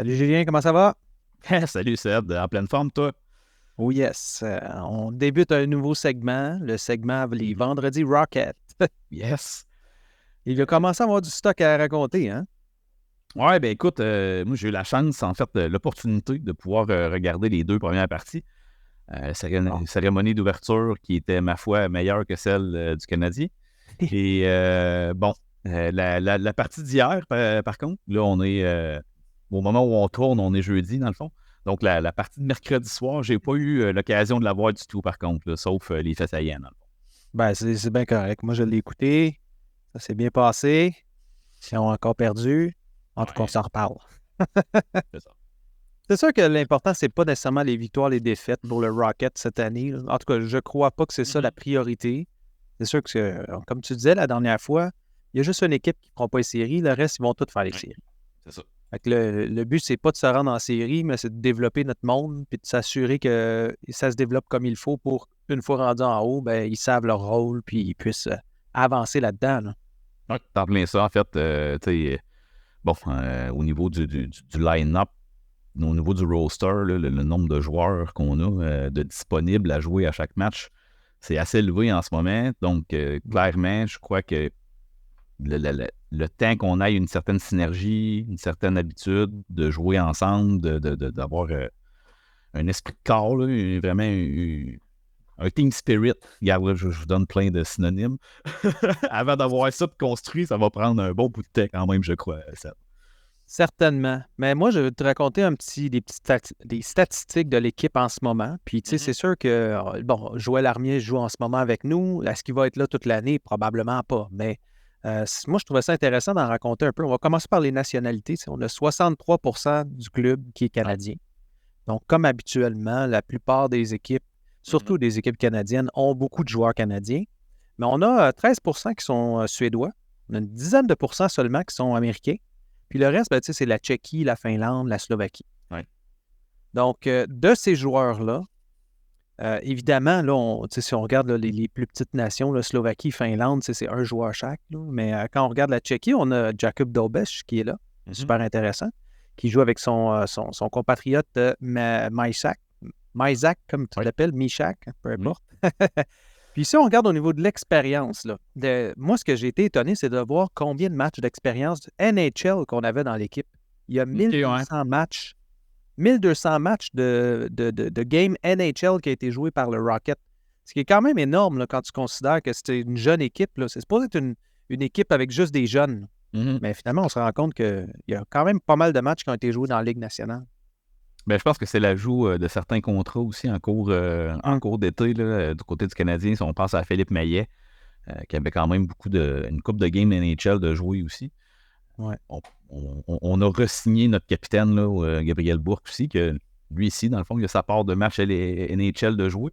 Salut Julien, comment ça va? Salut Seb, en pleine forme, toi? Oh yes, on débute un nouveau segment, le segment les Mhm. vendredis Rocket. Yes. Il a commencé à avoir du stock à raconter, hein? Ouais, ben écoute, moi j'ai eu la chance, en fait, l'opportunité de pouvoir regarder les deux premières parties. Bon. Cérémonie d'ouverture qui était, ma foi, meilleure que celle du Canadien. Et bon, la partie d'hier, par contre, là, on est au moment où on tourne, on est jeudi, dans le fond. Donc, la partie de mercredi soir, j'ai pas eu l'occasion de la voir du tout, par contre, là, sauf les faits saillants, dans le fond. Ben, c'est bien correct. Moi, je l'ai écouté, ça s'est bien passé. Si on a encore perdu, en tout cas, on Ouais, s'en reparle. c'est ça. C'est sûr que l'important, c'est pas nécessairement les victoires, les défaites pour le Rocket cette année, là. En tout cas, je crois pas que c'est ça la Mhm. priorité. C'est sûr que, comme tu disais la dernière fois, il y a juste une équipe qui ne prend pas les séries, le reste, ils vont tous faire les Ouais, séries. c'est ça. Fait que le but, c'est pas de se rendre en série, mais c'est de développer notre monde puis de s'assurer que ça se développe comme il faut pour, une fois rendu en haut, ben, ils savent leur rôle puis ils puissent avancer là-dedans, là. Ouais, t'en plein ça, en fait. Tu sais, bon, au niveau du line-up, au niveau du roster, là, le nombre de joueurs qu'on a de disponibles à jouer à chaque match, c'est assez élevé en ce moment. Donc, clairement, je crois que le temps qu'on ait une certaine synergie, une certaine habitude de jouer ensemble, d'avoir un esprit de corps, là, vraiment un team spirit. Regarde, là, je vous donne plein de synonymes. Avant d'avoir ça de construit, ça va prendre un bon bout de temps quand même, je crois, ça. Certainement. Mais moi, je vais te raconter des statistiques de l'équipe en ce moment. Puis, tu sais, Mhm. c'est sûr que, bon, Joël Armia joue en ce moment avec nous. Est-ce qu'il va être là toute l'année? Probablement pas. Mais moi, je trouvais ça intéressant d'en raconter un peu. On va commencer par les nationalités. Tu sais, on a 63% du club qui est Ouais. canadien. Donc, comme habituellement, la plupart des équipes, Mhm. surtout des équipes canadiennes, ont beaucoup de joueurs canadiens. Mais on a 13% qui sont suédois. On a une dizaine de pourcents seulement qui sont américains. Puis le reste, ben, tu sais, c'est la Tchéquie, la Finlande, la Slovaquie. Ouais. Donc, de ces joueurs-là, évidemment, là, tu sais, si on regarde là, les plus petites nations, là, Slovaquie, Finlande, tu sais, c'est un joueur chaque, là. Mais quand on regarde la Tchéquie, on a Jakub Dobeš qui est là, Mhm. super intéressant, qui joue avec son compatriote Mysak, Mysak, comme tu Ouais. l'appelles, Mishak, peu Oui. importe. Puis si on regarde au niveau de l'expérience, là, moi, ce que j'ai été étonné, c'est de voir combien de matchs d'expérience NHL qu'on avait dans l'équipe. Il y a OK, ouais. 1200 matchs 1200 matchs de game NHL qui a été joué par le Rocket. Ce qui est quand même énorme là, quand tu considères que c'est une jeune équipe, là. C'est supposé être une équipe avec juste des jeunes. Mhm. Mais finalement, on se rend compte qu'il y a quand même pas mal de matchs qui ont été joués dans la Ligue nationale. Ben, je pense que c'est l'ajout de certains contrats aussi en Hum. cours d'été, là, du côté du Canadien. Si on pense à Philippe Maillet, qui avait quand même une coupe de games NHL de jouer aussi. Ouais. On a re-signé notre capitaine, là, Gabriel Bourque aussi, que lui ici, dans le fond, il a sa part de match NHL de jouer.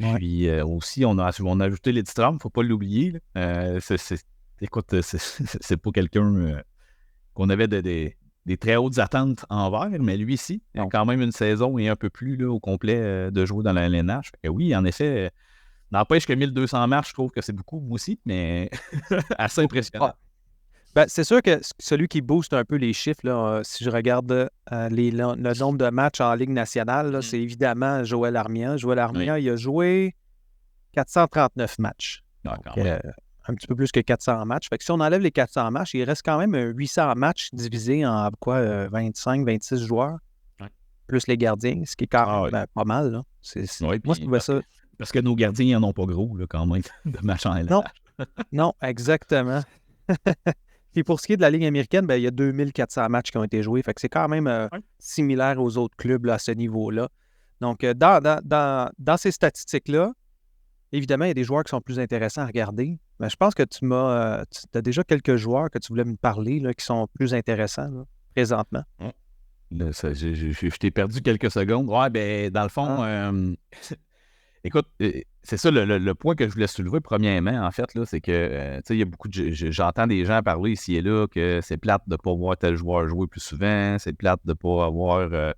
Ouais. Puis aussi, on a ajouté Lidstrom, il ne faut pas l'oublier, là. Écoute, c'est pas quelqu'un qu'on avait des très hautes attentes envers, mais lui ici, il a Non. quand même une saison et un peu plus là, au complet de jouer dans la LNH. Fait que oui, en effet, n'empêche que 1200 matchs, je trouve que c'est beaucoup, moi aussi, mais assez impressionnant. Ah, ben, c'est sûr que celui qui booste un peu les chiffres, là, si je regarde le nombre de matchs en Ligue nationale, là, Mhm. c'est évidemment Joël Armia. Joël Oui, Armia, il a joué 439 matchs. ouais, Donc, quand même. un petit peu plus que 400 matchs. Fait que si on enlève les 400 matchs, il reste quand même 800 matchs divisés en quoi, 25, 26 joueurs, Ouais. plus les gardiens, ce qui est quand Ah même oui. pas mal, là. Oui, Moi, je puis trouvais ça. parce que nos gardiens, ils n'en ont pas gros, là, quand même, de match en Non, LNH. non, exactement. Puis pour ce qui est de la Ligue américaine, ben, il y a 2400 matchs qui ont été joués. Fait que c'est quand même Ouais. similaire aux autres clubs là, à ce niveau-là. Donc, dans ces statistiques-là, évidemment, il y a des joueurs qui sont plus intéressants à regarder. Mais je pense que tu as déjà quelques joueurs que tu voulais me parler là, qui sont plus intéressants là, présentement. Ouais. Là, je t'ai perdu quelques secondes. Ouais, ben, dans le fond, Ah, écoute, c'est ça le point que je voulais soulever premièrement, en fait, là, c'est que, tu sais, il y a beaucoup j'entends des gens parler ici et là que c'est plate de ne pas voir tel joueur jouer plus souvent, c'est plate de ne pas avoir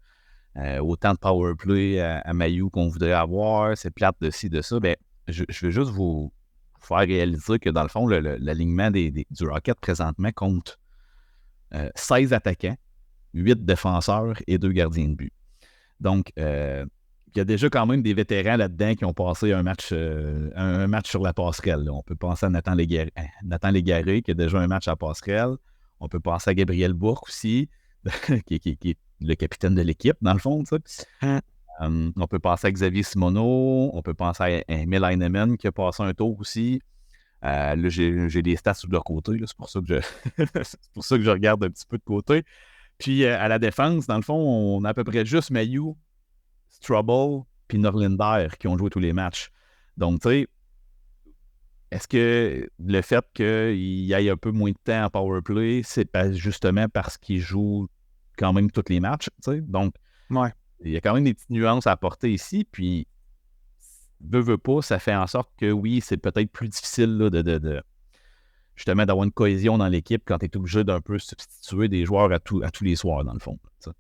autant de power play à Mailloux qu'on voudrait avoir, c'est plate de ci, de ça. Ben, je vais juste vous faire réaliser que, dans le fond, l'alignement du Rocket présentement compte 16 attaquants, 8 défenseurs et 2 gardiens de but. Donc, il y a déjà quand même des vétérans là-dedans qui ont passé un match sur la passerelle. Là. On peut penser à Nathan Légaré, qui a déjà un match à la passerelle. On peut penser à Gabriel Bourque aussi, qui est le capitaine de l'équipe, dans le fond. On peut penser à Xavier Simoneau. On peut penser à Emil Heinemann, qui a passé un tour aussi. Là, j'ai des stats de leur côté. Là. C'est pour ça que je regarde un petit peu de côté. Puis, à la défense, dans le fond, on a à peu près juste Mailloux, Strubble puis Norlinder qui ont joué tous les matchs. Donc, tu sais, est-ce que le fait qu'il y ait un peu moins de temps en powerplay, c'est justement parce qu'ils jouent quand même tous les matchs, tu sais? Donc, Ouais. il y a quand même des petites nuances à apporter ici, puis veut pas, ça fait en sorte que oui, c'est peut-être plus difficile là, de justement d'avoir une cohésion dans l'équipe quand tu es obligé d'un peu substituer des joueurs à tous les soirs, dans le fond. Ça.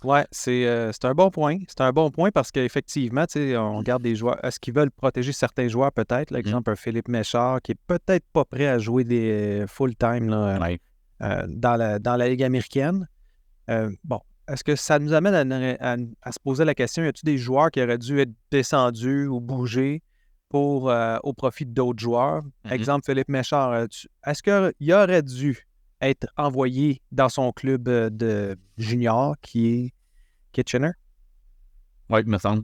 Ouais, c'est un bon point. C'est un bon point parce qu'effectivement, on regarde des joueurs. Est-ce qu'ils veulent protéger certains joueurs, peut-être? Par exemple, un Philippe Méchard qui est peut-être pas prêt à jouer des full-time là, Ouais. dans la Ligue américaine. Bon, est-ce que ça nous amène à se poser la question, y a-t-il des joueurs qui auraient dû être descendus ou bougés au profit d'autres joueurs? Exemple, Philippe Méchard, est-ce qu'il aurait dû être envoyé dans son club de junior qui est Kitchener? Oui, il me semble.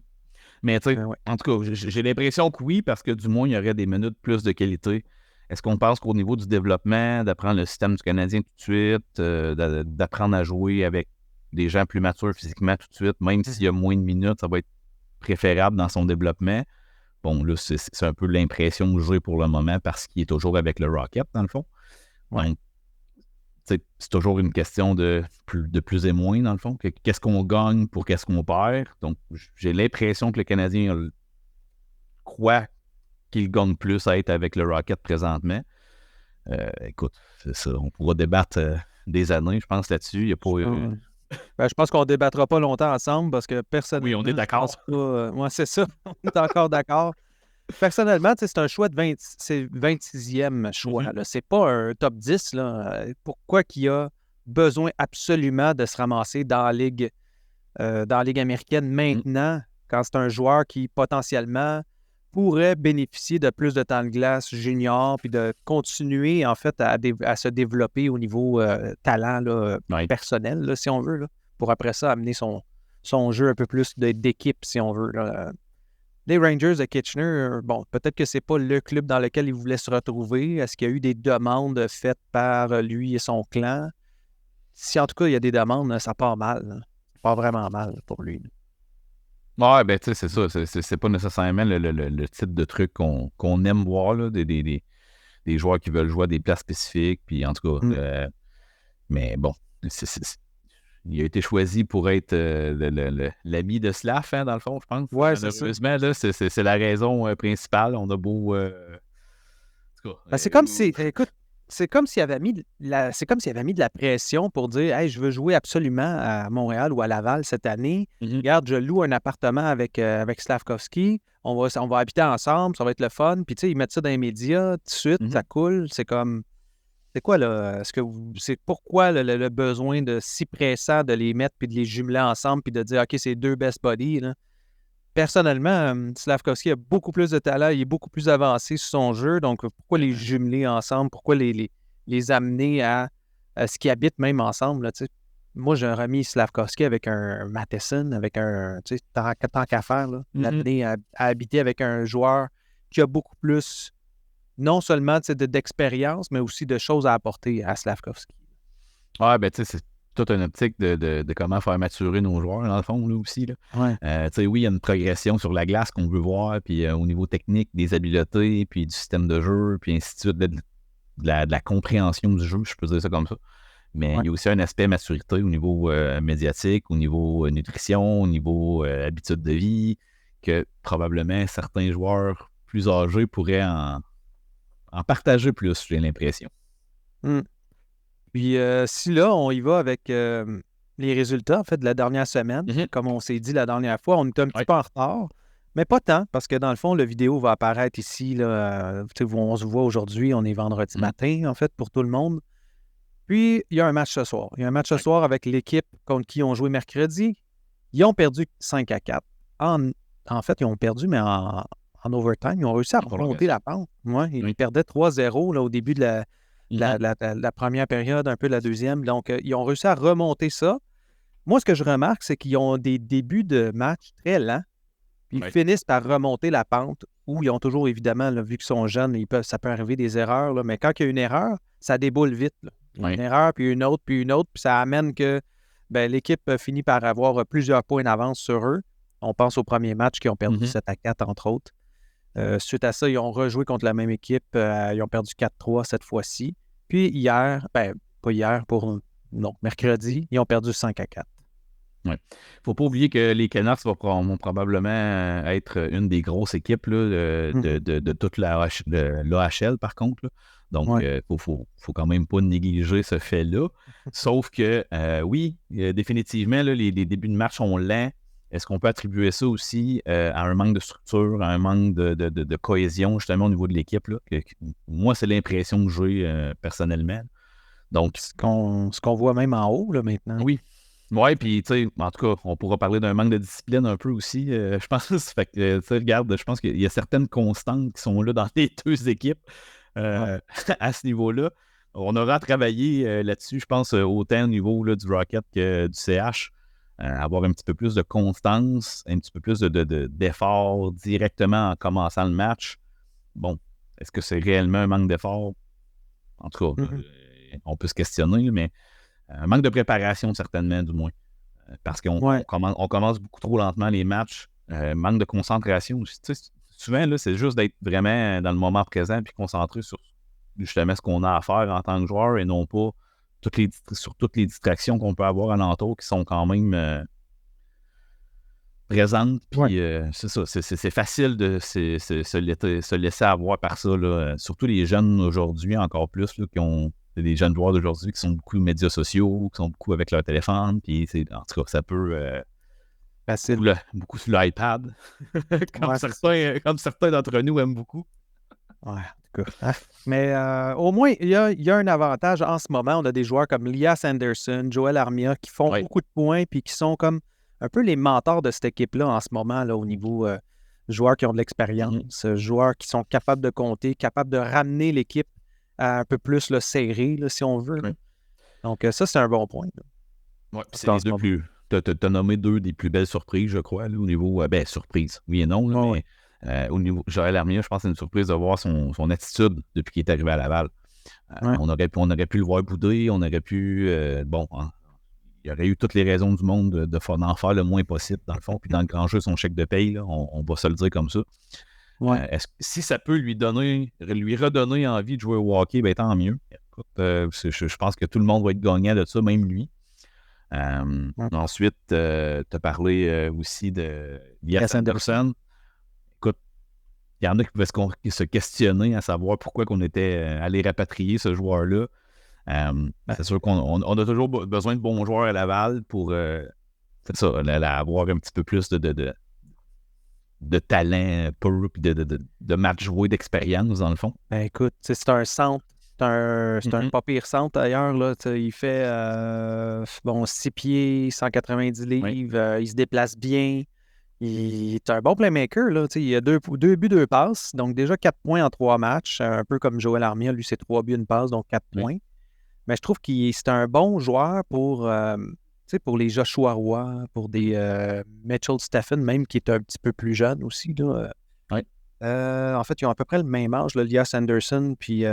Mais tu sais, Ouais. en tout cas, j'ai l'impression que oui, parce que du moins, il y aurait des minutes plus de qualité. Est-ce qu'on pense qu'au niveau du développement, d'apprendre le système du Canadien tout de suite, d'apprendre à jouer avec des gens plus matures physiquement tout de suite, même s'il y a moins de minutes, ça va être préférable dans son développement? Bon, là, c'est un peu l'impression que j'ai pour le moment parce qu'il est toujours avec le Rocket, dans le fond. Ouais. Donc, c'est toujours une question de plus et moins, dans le fond. Qu'est-ce qu'on gagne pour qu'est-ce qu'on perd? Donc, j'ai l'impression que le Canadien croit qu'il gagne plus à être avec le Rocket présentement. Écoute, c'est ça. On pourra débattre des années, je pense, là-dessus. Il n'y a pas... Je pense qu'on ne débattra pas longtemps ensemble parce que personnellement... Oui, on est d'accord. Moi, c'est ça. On est encore d'accord. Personnellement, c'est un choix c'est 26e choix. Là. C'est pas un top 10. Là. Pourquoi qu'il y a besoin absolument de se ramasser dans la Ligue américaine maintenant, quand c'est un joueur qui potentiellement pourrait bénéficier de plus de temps de glace junior, puis de continuer en fait à se développer au niveau talent là, personnel, là, si on veut, là, pour après ça amener son jeu un peu plus d'équipe, si on veut. Là. Les Rangers de Kitchener, bon, peut-être que c'est pas le club dans lequel il voulait se retrouver. Est-ce qu'il y a eu des demandes faites par lui et son clan? Si en tout cas il y a des demandes, ça part mal. Là. Ça part vraiment mal pour lui. Ouais, ben tu sais, c'est ça. C'est pas nécessairement le type de truc qu'on aime voir, là, des joueurs qui veulent jouer à des places spécifiques. Puis en tout cas, mais bon, il a été choisi pour être l'ami de Slav, hein, dans le fond, je pense. Ouais, malheureusement, là, c'est la raison principale. On a beau. En tout cas, c'est comme si, écoute, c'est comme s'il avait mis de la pression pour dire hey, je veux jouer absolument à Montréal ou à Laval cette année. Regarde, je loue un appartement avec Slavkovski. On va habiter ensemble, ça va être le fun. Puis tu sais, ils mettent ça dans les médias tout de suite, ça coule. C'est comme. C'est quoi, là? C'est pourquoi le besoin de si pressant de les mettre puis de les jumeler ensemble puis de dire OK, c'est deux best buddies, là? Personnellement, Slavkovski a beaucoup plus de talent, il est beaucoup plus avancé sur son jeu, donc pourquoi les jumeler ensemble? Pourquoi les amener à ce qu'ils habitent même ensemble? Là, moi, j'aurais mis Slavkovski avec un Matheson, avec un, tant qu'à faire, l'amener à habiter avec un joueur qui a beaucoup plus, non seulement d'expérience, mais aussi de choses à apporter à Slavkovski. Ouais, ben tu sais, c'est toute une optique de comment faire maturer nos joueurs, dans le fond, là aussi. Là. Ouais. Oui, il y a une progression sur la glace qu'on veut voir, puis au niveau technique, des habiletés, puis du système de jeu, puis ainsi de suite, de la compréhension du jeu, je peux dire ça comme ça. Mais il y a aussi un aspect maturité au niveau médiatique, au niveau nutrition, au niveau habitude de vie, que probablement certains joueurs plus âgés pourraient en partager plus, j'ai l'impression. Puis si là, on y va avec les résultats, en fait, de la dernière semaine, comme on s'est dit la dernière fois, on est un petit peu en retard, mais pas tant, parce que dans le fond, la vidéo va apparaître ici, là, on se voit aujourd'hui, on est vendredi matin, en fait, pour tout le monde. Puis, il y a un match ce soir. Il y a un match ce soir avec l'équipe contre qui ils ont joué mercredi. Ils ont perdu 5-4. En fait, ils ont perdu, mais en overtime. Ils ont réussi à remonter la pente. Ouais, ils perdaient 3-0 là, au début de la première période, un peu de la deuxième. Donc, ils ont réussi à remonter ça. Moi, ce que je remarque, c'est qu'ils ont des débuts de match très lents. Puis ils finissent par remonter la pente où ils ont toujours, évidemment, là, vu qu'ils sont jeunes, ça peut arriver des erreurs. Là, mais quand il y a une erreur, ça déboule vite. Là. Une erreur, puis une autre, puis ça amène que l'équipe finit par avoir plusieurs points d'avance sur eux. On pense au premier match qui ont perdu 7-4, entre autres. Suite à ça, ils ont rejoué contre la même équipe. Ils ont perdu 4-3 cette fois-ci. Puis hier, pas hier, mercredi, ils ont perdu 5-4. Il ne faut pas oublier que les Canucks vont probablement être une des grosses équipes là, de toute l'AHL, par contre. Là. Donc, il ne faut quand même pas négliger ce fait-là. Sauf que, oui, définitivement, là, les débuts de match sont lents. Est-ce qu'on peut attribuer ça aussi à un manque de structure, à un manque de cohésion, justement, au niveau de l'équipe? Là? Moi, c'est l'impression que j'ai personnellement. Donc, ce qu'on voit même en haut, là, maintenant. Oui. Oui, puis, tu sais, en tout cas, on pourra parler d'un manque de discipline un peu aussi, je pense. Fait que, tu sais, regarde, je pense qu'il y a certaines constantes qui sont là dans les deux équipes à ce niveau-là. On aura à travailler là-dessus, je pense, autant au niveau là, du Rocket que du CH. Avoir un petit peu plus de constance, un petit peu plus d'effort directement en commençant le match. Bon, est-ce que c'est réellement un manque d'effort? En tout cas, on peut se questionner, mais un manque de préparation, certainement, du moins. Parce qu'on commence beaucoup trop lentement les matchs. Manque de concentration. Tu sais, souvent, là, c'est juste d'être vraiment dans le moment présent et concentré sur justement ce qu'on a à faire en tant que joueur et non pas sur toutes les distractions qu'on peut avoir alentour qui sont quand même présentes. Puis c'est ça, c'est facile de se laisser avoir par ça. Là. Surtout les jeunes aujourd'hui, encore plus, là, qui ont des jeunes joueurs d'aujourd'hui qui sont beaucoup de médias sociaux, qui sont beaucoup avec leur téléphone. Puis en tout cas, ça peut beaucoup sur l'iPad, comme certains d'entre nous aiment beaucoup. Ouais, en tout cas. Mais au moins, il y a un avantage en ce moment. On a des joueurs comme Lias Anderson, Joel Armia qui font beaucoup de points puis qui sont comme un peu les mentors de cette équipe-là en ce moment là, au niveau joueurs qui ont de l'expérience, joueurs qui sont capables de compter, capables de ramener l'équipe à un peu plus là, serré, là, si on veut. Donc, ça, c'est un bon point. Oui, c'est les deux plus... Tu as nommé deux des plus belles surprises, je crois, là, au niveau... surprise, oui et non, là, mais au niveau Joël Armia, je pense que c'est une surprise de voir son attitude depuis qu'il est arrivé à Laval. On aurait pu le voir bouder, on aurait pu... il y aurait eu toutes les raisons du monde d'en faire le moins possible, dans le fond, puis dans le grand jeu, son chèque de paye, là, on va se le dire comme ça. Si ça peut lui redonner envie de jouer au hockey, ben tant mieux. Écoute, je pense que tout le monde va être gagnant de ça, même lui. Ensuite, tu as parlé aussi de Lias Anderson. Écoute, il y en a qui pouvaient se questionner à savoir pourquoi on était allé rapatrier ce joueur-là. C'est sûr qu'on a toujours besoin de bons joueurs à Laval pour avoir un petit peu plus de talent pur et de match joué, d'expérience, dans le fond. Ben écoute, c'est un centre. C'est un pas pire centre, d'ailleurs. Là, il fait 6 pieds, 190 livres. Il se déplace bien. Il est un bon playmaker. Là, il a 2 buts, 2 passes. Donc, déjà 4 points en 3 matchs. Un peu comme Joel Armia. Lui, c'est 3 buts, 1 passe, donc 4 points. Mais je trouve que c'est un bon joueur pour les Joshua Roy, pour des Mitchell Stephen, même qui est un petit peu plus jeune aussi. Là. En fait, ils ont à peu près le même âge, là, Lias Anderson puis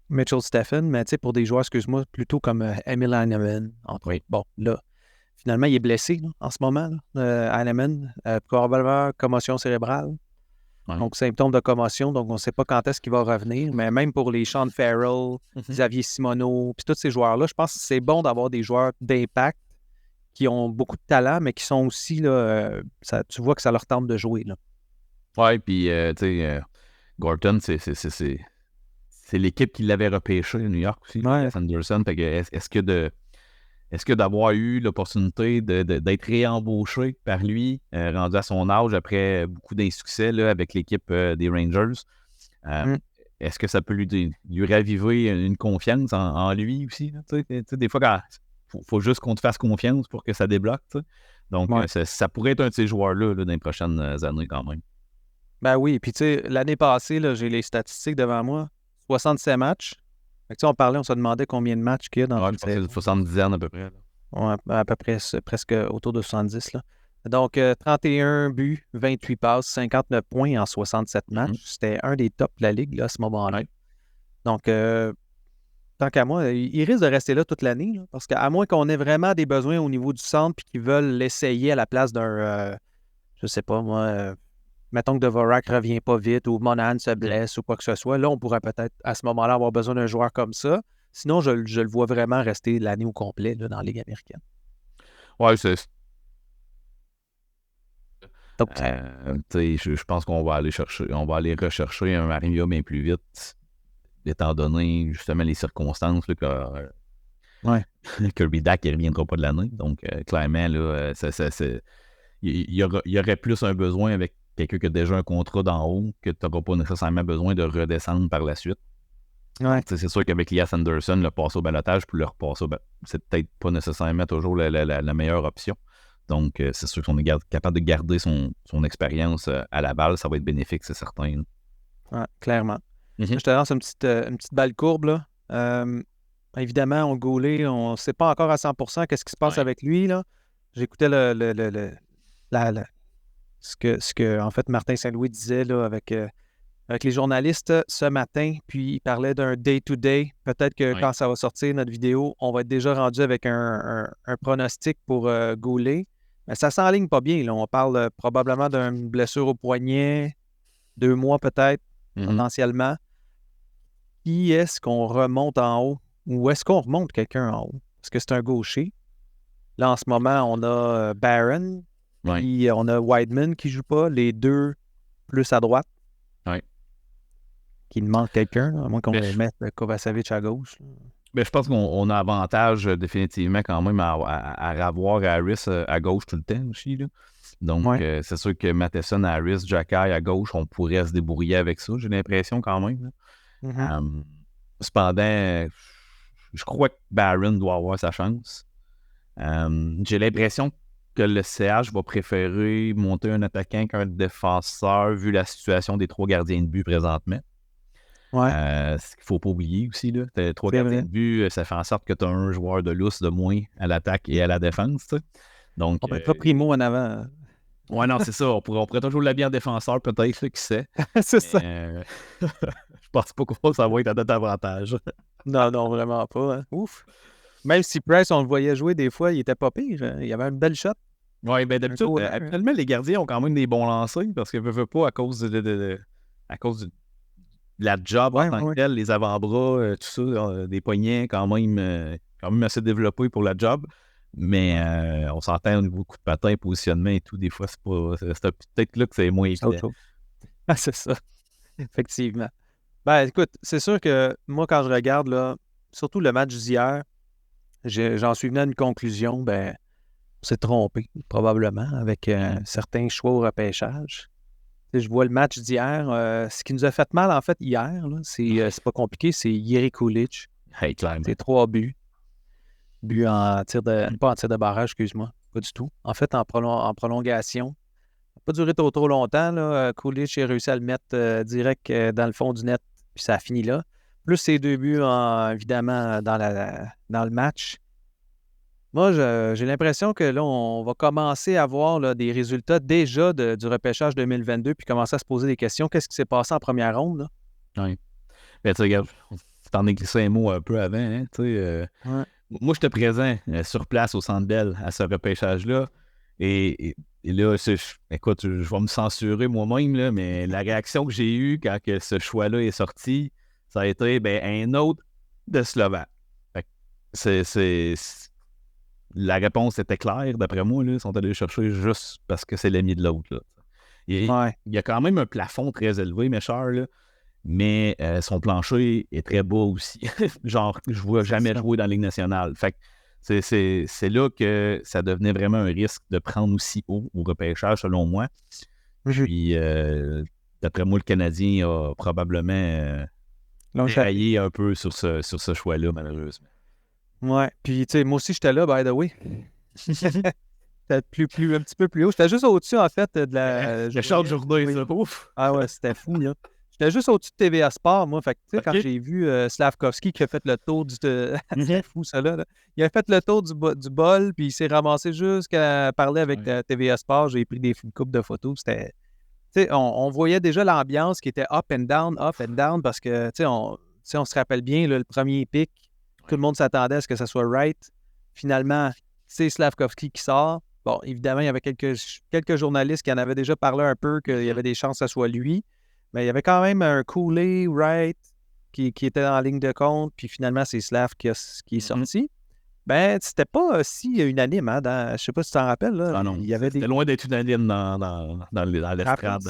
Mitchell Stephen, mais pour des joueurs, excuse-moi, plutôt comme Emil Heinemann. Bon, là, finalement, il est blessé là, en ce moment. Heinemann, probablement commotion cérébrale. Donc, symptômes de commotion. Donc, on ne sait pas quand est-ce qu'il va revenir. Mais même pour les Sean Farrell, Xavier Simoneau, puis tous ces joueurs-là, je pense que c'est bon d'avoir des joueurs d'impact qui ont beaucoup de talent, mais qui sont aussi, là, tu vois que ça leur tente de jouer. Oui, puis, tu sais, Gorton, c'est l'équipe qui l'avait repêché à New York aussi, Anderson. Fait que est-ce que d'avoir eu l'opportunité d'être réembauché par lui, rendu à son âge après beaucoup d'insuccès là, avec l'équipe des Rangers, est-ce que ça peut lui raviver une confiance en lui aussi? Là, tu sais, des fois, faut juste qu'on te fasse confiance pour que ça débloque. Tu sais. Donc, ça pourrait être un de ces joueurs-là dans les prochaines années quand même. Ben oui, puis tu sais, l'année passée, là, j'ai les statistiques devant moi. 67 matchs. Fait que, on se demandait combien de matchs qu'il y a dans une Je pense que c'est saison. 70 ans à peu près. Là. Ouais, à peu près, presque autour de 70. Là. Donc, 31 buts, 28 passes, 59 points en 67 matchs. C'était un des tops de la Ligue là, à ce moment-là. Ouais. Donc, tant qu'à moi, il risque de rester là toute l'année. Là, parce qu'à moins qu'on ait vraiment des besoins au niveau du centre puis qu'ils veulent l'essayer à la place d'un, je sais pas moi, mettons que Dvorak ne revient pas vite ou Monahan se blesse ou quoi que ce soit, là, on pourrait peut-être à ce moment-là avoir besoin d'un joueur comme ça. Sinon, je le vois vraiment rester l'année au complet là, dans la Ligue américaine. Ouais, c'est... Donc, je pense qu'on va aller rechercher un Mario bien plus vite, étant donné justement les circonstances là, que Kirby Dak ne reviendra pas de l'année. Donc, clairement, là, il y aurait plus un besoin avec quelqu'un qui a déjà un contrat d'en haut que tu n'auras pas nécessairement besoin de redescendre par la suite. Ouais. C'est sûr qu'avec Elias Anderson, le passer au balotage puis le repasser, c'est peut-être pas nécessairement toujours la meilleure option. Donc, c'est sûr qu'on est capable de garder son expérience à la balle, ça va être bénéfique, c'est certain. Ouais, clairement. Je te lance une petite balle courbe. Là. Évidemment, on goalé, on ne sait pas encore à 100% qu'est-ce qui se passe avec lui. Là. J'écoutais ce que en fait Martin Saint-Louis disait là, avec les journalistes ce matin, puis il parlait d'un day-to-day. Peut-être que quand ça va sortir, notre vidéo, on va être déjà rendu avec un pronostic pour Goulet. Mais ça s'enligne pas bien. Là. On parle probablement d'une blessure au poignet, 2 mois peut-être, potentiellement. Qui est-ce qu'on remonte en haut? Ou est-ce qu'on remonte quelqu'un en haut? Est-ce que c'est un gaucher? Là, en ce moment, on a Barron, puis on a Wideman qui ne joue pas, les deux plus à droite. Qu'il manque quelqu'un, à moins qu'on mette Kovacevic à gauche. Je pense qu'on a avantage définitivement quand même à avoir Harris à gauche tout le temps aussi. Là. Donc, c'est sûr que Matheson, Harris, Jacky à gauche, on pourrait se débrouiller avec ça, j'ai l'impression quand même. Cependant, je crois que Barron doit avoir sa chance. J'ai l'impression que le CH va préférer monter un attaquant qu'un défenseur vu la situation des 3 gardiens de but présentement. Ce qu'il ne faut pas oublier aussi, là. 3 gardiens de but, ça fait en sorte que tu as un joueur de lousse de moins à l'attaque et à la défense. T'sais. Donc, on mettra Primo en avant. Ouais, non, c'est ça. On pourrait toujours l'habiller en défenseur, peut-être, qui sait. C'est ça. Je pense pas que ça va être à notre avantage. Non, vraiment pas. Hein. Ouf. Même si Price, on le voyait jouer des fois, il était pas pire. Hein. Il y avait une belle shot. Oui, bien d'habitude, actuellement, les gardiens ont quand même des bons lancers parce qu'ils ne veulent pas à cause de la job en tant que telle, les avant-bras, tout ça, des poignets quand même assez développés pour la job. Mais on s'entend au niveau coup de patin, positionnement et tout, des fois, c'est peut-être là que c'est moins évident. C'est ça, effectivement. Ben écoute, c'est sûr que moi, quand je regarde, là, surtout le match d'hier, j'en suis venu à une conclusion, on s'est trompé, probablement, avec certains choix au repêchage. Je vois le match d'hier. Ce qui nous a fait mal, en fait, hier, là, c'est pas compliqué, c'est Jiri Kulich. C'est 3 buts. Buts pas en tir de barrage, excuse-moi. Pas du tout. En fait, en prolongation. Ça n'a pas duré trop longtemps. Là. Kulich a réussi à le mettre direct dans le fond du net, puis ça a fini là. Plus ces 2 buts, évidemment, dans le match. Moi, j'ai l'impression que là, on va commencer à voir là, des résultats déjà du repêchage 2022 puis commencer à se poser des questions. Qu'est-ce qui s'est passé en première ronde? Là? Oui. Mais tu regarde, t'en as glissé un mot un peu avant. Hein, Moi, j'étais présent sur place au Centre Bell à ce repêchage-là. Et là, écoute, je vais me censurer moi-même, là, mais la réaction que j'ai eue quand que ce choix-là est sorti, ça a été un autre de Slovaque. La réponse était claire, d'après moi. Là, ils sont allés le chercher juste parce que c'est l'ami de l'autre. Là. Il y a quand même un plafond très élevé, mes chers, là, mais son plancher est très bas aussi. Genre, je ne vois jamais jouer dans la Ligue nationale. Fait que c'est là que ça devenait vraiment un risque de prendre aussi haut au repêchage, selon moi. Puis, d'après moi, le Canadien a probablement déraillé un peu sur ce choix-là, malheureusement. Ouais. Puis, tu sais, moi aussi, j'étais là, by the way. C'était un petit peu plus haut. J'étais juste au-dessus, en fait, de la. Le Charles Jourdain, ça. Ouf! Ah ouais, c'était fou, là. J'étais juste au-dessus de TVA Sport, moi. Fait que, tu sais, quand j'ai vu Slavkovski qui a fait le tour du. C'était fou, ça, là. Il a fait le tour du bol, puis il s'est ramassé jusqu'à parler avec TVA Sport. J'ai pris une couple de photos. C'était. Tu sais, on voyait déjà l'ambiance qui était up and down, parce que, tu sais, on se rappelle bien, là, le premier pick, tout le monde s'attendait à ce que ça soit Wright. Finalement, c'est Slavkovski qui sort. Bon, évidemment, il y avait quelques journalistes qui en avaient déjà parlé un peu qu'il y avait des chances que ce soit lui. Mais il y avait quand même un Cooley, Wright, qui était en ligne de compte. Puis finalement, c'est Slav qui est sorti. Ben, c'était pas si unanime, hein, je sais pas si tu t'en rappelles. Là. Ah non, il y avait c'était loin d'être unanime dans l'estrade.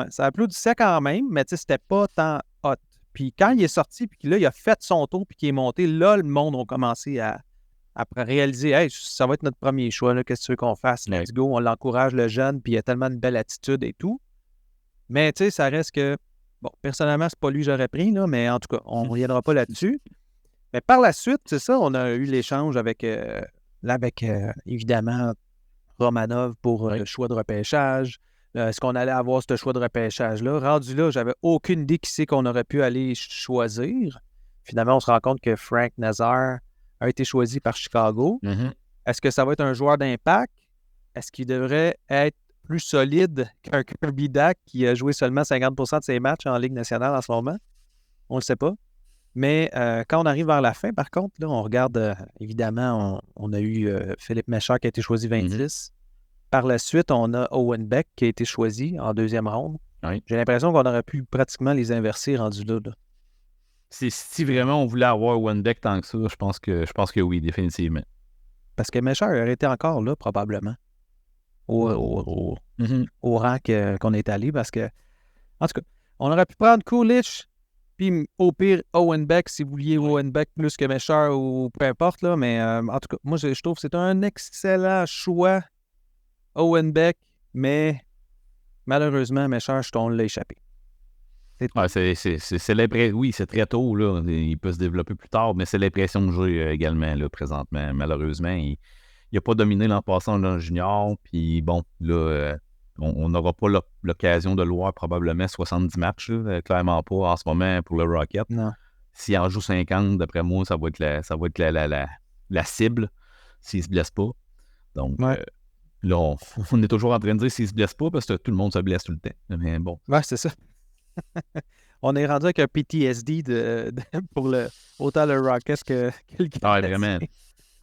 Ça applaudissait quand même, mais c'était pas tant hot. Puis quand il est sorti, puis là, il a fait son tour, puis qu'il est monté, là, le monde a commencé à réaliser, hey, ça va être notre premier choix, là, qu'est-ce que tu veux qu'on fasse? Let's go, on l'encourage, le jeune, puis il a tellement de belle attitude et tout. Mais tu sais, ça reste que, bon, personnellement, c'est pas lui que j'aurais pris, là, mais en tout cas, on ne reviendra pas là-dessus. Mais par la suite, c'est ça, on a eu l'échange avec, évidemment, Romanov pour le choix de repêchage. Est-ce qu'on allait avoir ce choix de repêchage-là? Rendu là, j'avais aucune idée qui c'est qu'on aurait pu aller choisir. Finalement, on se rend compte que Frank Nazar a été choisi par Chicago. Est-ce que ça va être un joueur d'impact? Est-ce qu'il devrait être plus solide qu'un Kirby Dach qui a joué seulement 50% de ses matchs en Ligue nationale en ce moment? On ne le sait pas. Mais quand on arrive vers la fin, par contre, là, on regarde, évidemment, on a eu Philippe Méchard qui a été choisi 26. Par la suite, on a Owen Beck qui a été choisi en deuxième ronde. J'ai l'impression qu'on aurait pu pratiquement les inverser rendus là. Si vraiment on voulait avoir Owen Beck tant que ça, je pense que oui, définitivement. Parce que Méchard aurait été encore là, probablement, au rang qu'on est allé. Parce que, en tout cas, on aurait pu prendre Kulich, puis au pire, Owen Beck, si vous vouliez Owen Beck plus que Méchard ou peu importe. Là, mais en tout cas, moi, je trouve que c'est un excellent choix, Owen Beck, mais malheureusement, Méchard, on l'a échappé. C'est l'impression. Oui, c'est très tôt, là. Il peut se développer plus tard, mais c'est l'impression que j'ai également, là, présentement. Malheureusement, il n'a pas dominé l'an passé en junior, puis bon, là, on n'aura pas l'occasion de le voir probablement 70 matchs, là, clairement pas en ce moment pour le Rocket. Non. S'il en joue 50, d'après moi, ça va être la cible s'il ne se blesse pas. Donc, là, on est toujours en train de dire s'il ne se blesse pas parce que tout le monde se blesse tout le temps. Mais bon. Ouais, c'est ça. On est rendu avec un PTSD pour autant le Rocket que le Canadien.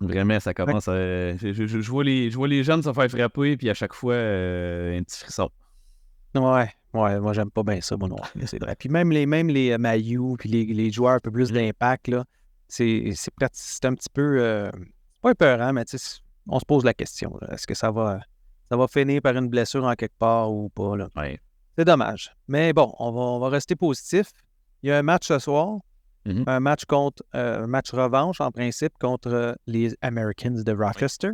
Vraiment, ça commence à... Je vois les jeunes se faire frapper, puis à chaque fois, un petit frisson. Ouais, moi, j'aime pas bien ça, moi non. C'est vrai. Puis même les Mailloux, puis les joueurs un peu plus d'impact, là, c'est un petit peu... pas épeurant, mais on se pose la question. Là. Est-ce que ça va finir par une blessure en quelque part ou pas? Là? Ouais. C'est dommage. Mais bon, on va rester positif. Il y a un match ce soir. Un match match revanche, en principe, contre les Americans de Rochester.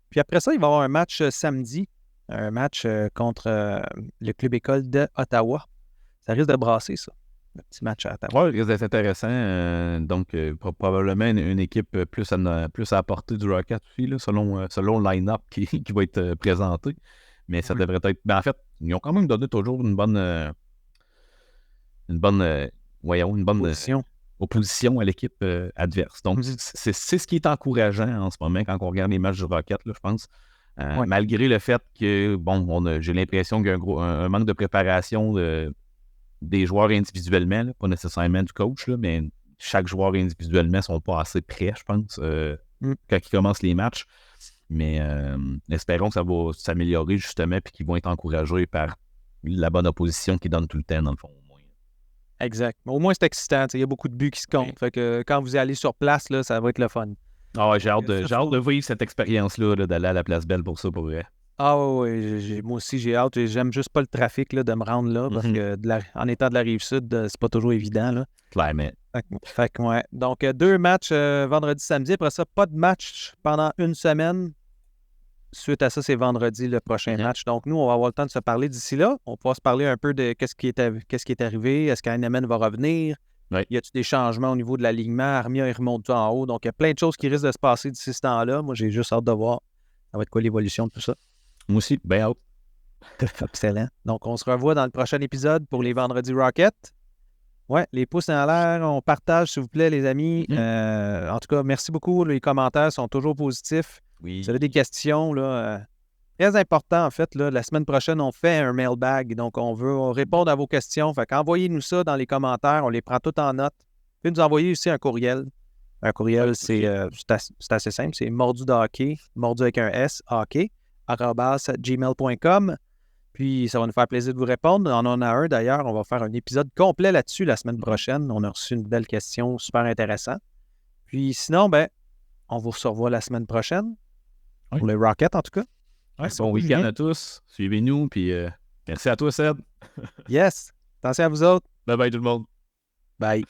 Puis après ça, il va y avoir un match samedi. Un match contre le club école d'Ottawa. Ça risque de brasser, ça. Le petit match à Ottawa. Oui, il risque d'être intéressant. Donc, probablement une équipe plus à la portée du Rocket aussi, là, selon le line-up qui va être présenté. Mais ça devrait être... Ben, en fait, ils ont quand même donné toujours une bonne opposition à l'équipe adverse. Donc, c'est ce qui est encourageant en ce moment quand on regarde les matchs du Rocket, là, je pense. Malgré le fait que, bon, j'ai l'impression qu'il y a un manque de préparation des joueurs individuellement, là, pas nécessairement du coach, là, mais chaque joueur individuellement ne sont pas assez prêts, je pense, quand ils commencent les matchs. Mais espérons que ça va s'améliorer justement et qu'ils vont être encouragés par la bonne opposition qu'ils donnent tout le temps, dans le fond. Au moins. Exact. Mais au moins, c'est excitant. Il y a beaucoup de buts qui se comptent. Fait que quand vous allez sur place, là, ça va être le fun. Ah ouais, j'ai hâte de vivre cette expérience-là, d'aller à la Place Belle pour ça, pour vrai. Ah oui, moi aussi, j'ai hâte. J'aime juste pas le trafic là, de me rendre là parce que en étant de la Rive-Sud, c'est pas toujours évident. Là. Clairement. Fait que, ouais. Donc, 2 matchs vendredi, samedi. Après ça, pas de match pendant une semaine. Suite à ça, c'est vendredi le prochain match. Donc, nous, on va avoir le temps de se parler d'ici là. On va pouvoir se parler un peu de qu'est-ce qui est arrivé. Est-ce qu'Heinemann va revenir? Ouais. Y a-t-il des changements au niveau de l'alignement? Armia, il remonte tout en haut. Donc, il y a plein de choses qui risquent de se passer d'ici ce temps-là. Moi, j'ai juste hâte de voir ça va être quoi l'évolution de tout ça. Moi aussi, ben out. Excellent. Donc, on se revoit dans le prochain épisode pour les Vendredis Rocket. Ouais, les pouces en l'air, on partage, s'il vous plaît, les amis. En tout cas, merci beaucoup. Les commentaires sont toujours positifs. Oui. Vous avez des questions, là, très important, en fait. Là, la semaine prochaine, on fait un mailbag. Donc, on veut répondre à vos questions. Fait qu'envoyez-nous ça dans les commentaires. On les prend toutes en note. Vous pouvez nous envoyer aussi un courriel. Un courriel, Ouais, c'est assez simple. C'est mordu de hockey, mordu avec un S, hockey, @gmail.com. Puis, ça va nous faire plaisir de vous répondre. On en a un, d'ailleurs. On va faire un épisode complet là-dessus la semaine prochaine. On a reçu une belle question, super intéressant. Puis, sinon, ben, on vous revoit la semaine prochaine. Oui. Pour les Rockets, en tout cas. Ouais, bon week-end à tous. Suivez-nous. Puis, merci à toi, Seb. Yes. Attention à vous autres. Bye bye, tout le monde. Bye.